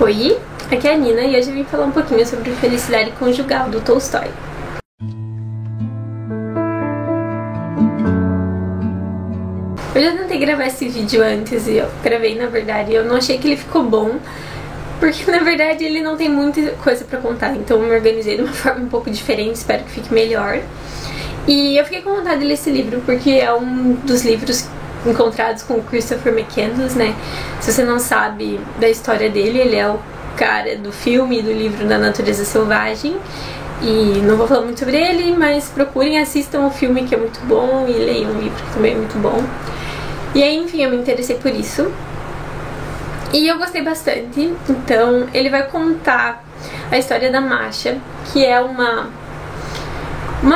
Oi, aqui é a Nina e hoje eu vim falar um pouquinho sobre Felicidade Conjugal, do Tolstói. Eu já tentei gravar esse vídeo antes e eu gravei, na verdade, eu não achei que ele ficou bom, porque na verdade ele não tem muita coisa pra contar, então eu me organizei de uma forma um pouco diferente, espero que fique melhor. E eu fiquei com vontade de ler esse livro porque é um dos livros encontrados com o Christopher McCandless, né? Se você não sabe da história dele, ele é o cara do filme e do livro da Natureza Selvagem. E não vou falar muito sobre ele, mas procurem, assistam o filme que é muito bom e leiam o livro que também é muito bom. E aí, enfim, eu me interessei por isso. E eu gostei bastante. Então, ele vai contar a história da Masha, que é uma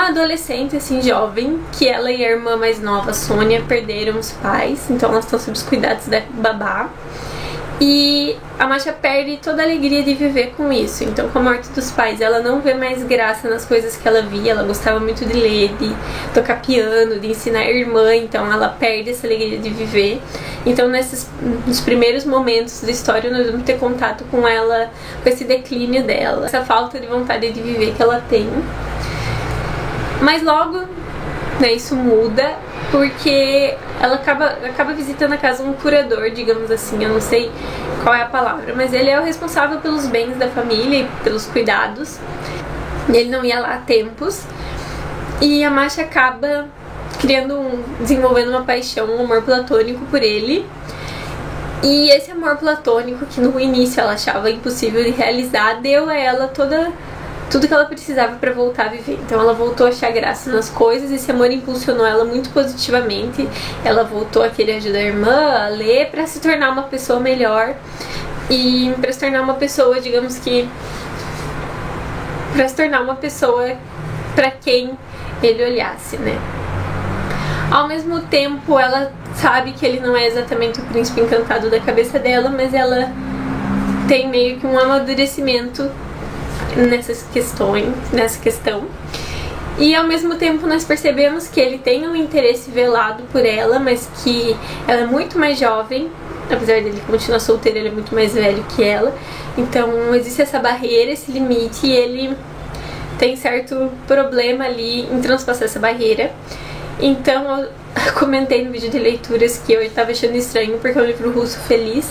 adolescente, assim, jovem, que ela e a irmã mais nova, Sônia, perderam os pais, então elas estão sob os cuidados da babá. E a Masha perde toda a alegria de viver com isso. Então, com a morte dos pais, ela não vê mais graça nas coisas que ela via. Ela gostava muito de ler, de tocar piano, de ensinar a irmã. Então, ela perde essa alegria de viver. Então, nos primeiros momentos da história, nós vamos ter contato com ela, com esse declínio dela, essa falta de vontade de viver que ela tem. Mas logo, né, isso muda, porque ela acaba visitando a casa um curador, digamos assim, eu não sei qual é a palavra, mas ele é o responsável pelos bens da família e pelos cuidados. E ele não ia lá há tempos. E a Masha acaba desenvolvendo uma paixão, um amor platônico por ele. E esse amor platônico, que no início ela achava impossível de realizar, deu a ela tudo que ela precisava para voltar a viver. Então ela voltou a achar graça nas coisas, esse amor impulsionou ela muito positivamente. Ela voltou a querer ajudar a irmã a ler para se tornar uma pessoa melhor e para se tornar uma pessoa, digamos que, para se tornar uma pessoa para quem ele olhasse, né? Ao mesmo tempo, ela sabe que ele não é exatamente o príncipe encantado da cabeça dela, mas ela tem meio que um amadurecimento nessa questão. E ao mesmo tempo nós percebemos que ele tem um interesse velado por ela, mas que ela é muito mais jovem. Apesar dele continuar solteiro, ele é muito mais velho que ela. Então existe essa barreira, esse limite, e ele tem certo problema ali em transpassar essa barreira. Então eu comentei no vídeo de leituras que eu estava achando estranho, porque é um livro russo feliz,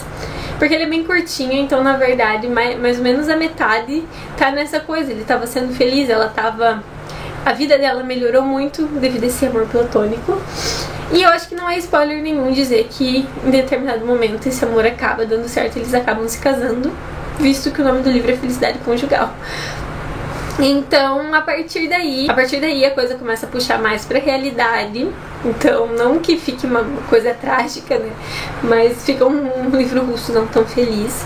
porque ele é bem curtinho, então na verdade mais ou menos a metade tá nessa coisa. Ele tava sendo feliz, a vida dela melhorou muito devido a esse amor platônico. E eu acho que não é spoiler nenhum dizer que em determinado momento esse amor acaba dando certo, eles acabam se casando, visto que o nome do livro é Felicidade Conjugal. Então, a partir daí a coisa começa a puxar mais pra realidade. Então, não que fique uma coisa trágica, né? Mas fica um livro russo não tão feliz.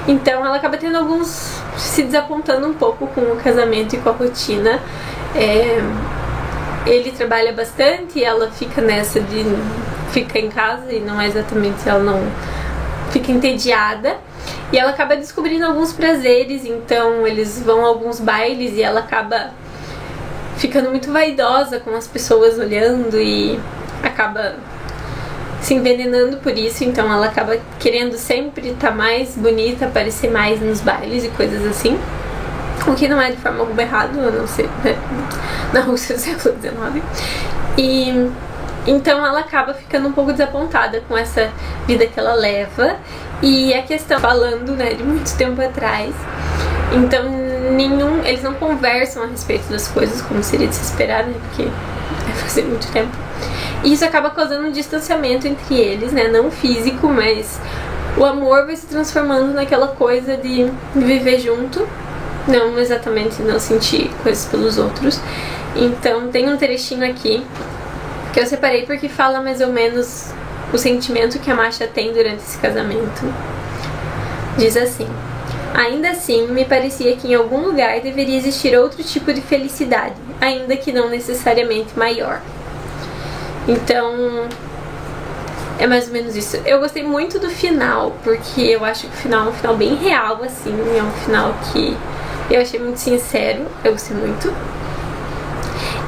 Então, ela acaba tendo se desapontando um pouco com o casamento e com a rotina. Ele trabalha bastante e ela fica nessa de ficar em casa e não é exatamente, ela não fica entediada. E ela acaba descobrindo alguns prazeres, então eles vão a alguns bailes e ela acaba ficando muito vaidosa com as pessoas olhando e acaba se envenenando por isso. Então ela acaba querendo sempre estar mais bonita, aparecer mais nos bailes e coisas assim, o que não é de forma alguma errado, a não ser, né, na Rússia do século XIX. E então ela acaba ficando um pouco desapontada com essa vida que ela leva. E a questão, falando, né, de muito tempo atrás, então eles não conversam a respeito das coisas como seria de se esperar, né, porque vai fazer muito tempo. E isso acaba causando um distanciamento entre eles, né, não físico, mas o amor vai se transformando naquela coisa de viver junto, não exatamente não sentir coisas pelos outros. Então tem um trechinho aqui que eu separei porque fala mais ou menos o sentimento que a Masha tem durante esse casamento. Diz assim: ainda assim, me parecia que em algum lugar deveria existir outro tipo de felicidade, ainda que não necessariamente maior. Então, é mais ou menos isso. Eu gostei muito do final, porque eu acho que o final é um final bem real, assim. É um final que eu achei muito sincero, eu gostei muito.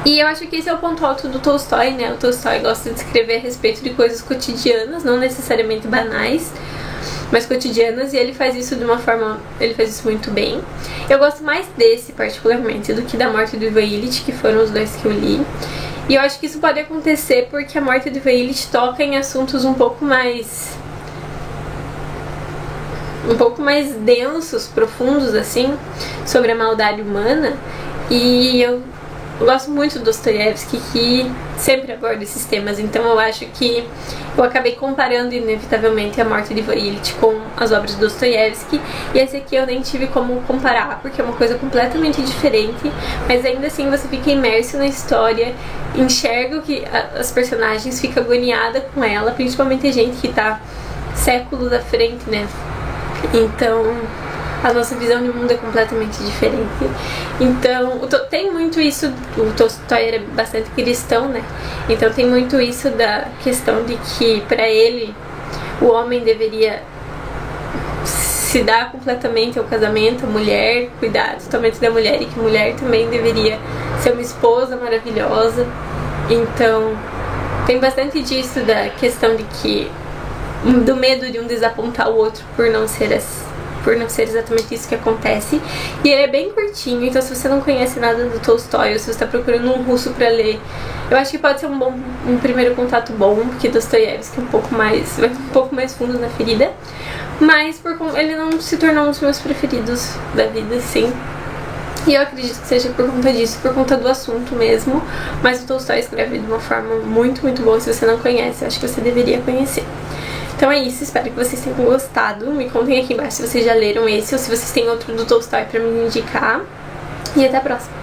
E eu acho que esse é o ponto alto do Tolstói, né? O Tolstói gosta de escrever a respeito de coisas cotidianas, não necessariamente banais. mais cotidianas, e ele faz isso de uma forma, ele faz isso muito bem. Eu gosto mais desse particularmente do que da Morte do Ivan Illich, que foram os dois que eu li. E eu acho que isso pode acontecer porque a Morte do Ivan Illich toca em assuntos um pouco mais densos, profundos assim, sobre a maldade humana. E eu gosto muito do Dostoiévski, que sempre aborda esses temas, então eu acho que eu acabei comparando inevitavelmente A Morte de Ivan Illich com as obras do Dostoiévski, e esse aqui eu nem tive como comparar, porque é uma coisa completamente diferente, mas ainda assim você fica imerso na história, enxerga que as personagens, fica agoniada com ela, principalmente a gente que tá séculos à frente, né? Então a nossa visão de mundo é completamente diferente. Então, tem muito isso, o Tolstói era bastante cristão, né? Então tem muito isso da questão de que para ele o homem deveria se dar completamente ao casamento, a mulher cuidar totalmente da mulher, e que a mulher também deveria ser uma esposa maravilhosa. Então tem bastante disso, da questão de que do medo de um desapontar o outro por não ser exatamente isso que acontece. E ele é bem curtinho, então se você não conhece nada do Tolstói, ou se você está procurando um russo para ler, eu acho que pode ser um primeiro contato bom, porque Dostoiévski vai um pouco mais fundo na ferida, mas ele não se tornou um dos meus preferidos da vida, assim. E eu acredito que seja por conta disso, por conta do assunto mesmo. Mas o Tolstói escreve de uma forma muito, muito boa. Se você não conhece, eu acho que você deveria conhecer. Então é isso, espero que vocês tenham gostado. Me contem aqui embaixo se vocês já leram esse ou se vocês têm outro do Tolstói pra me indicar. E até a próxima.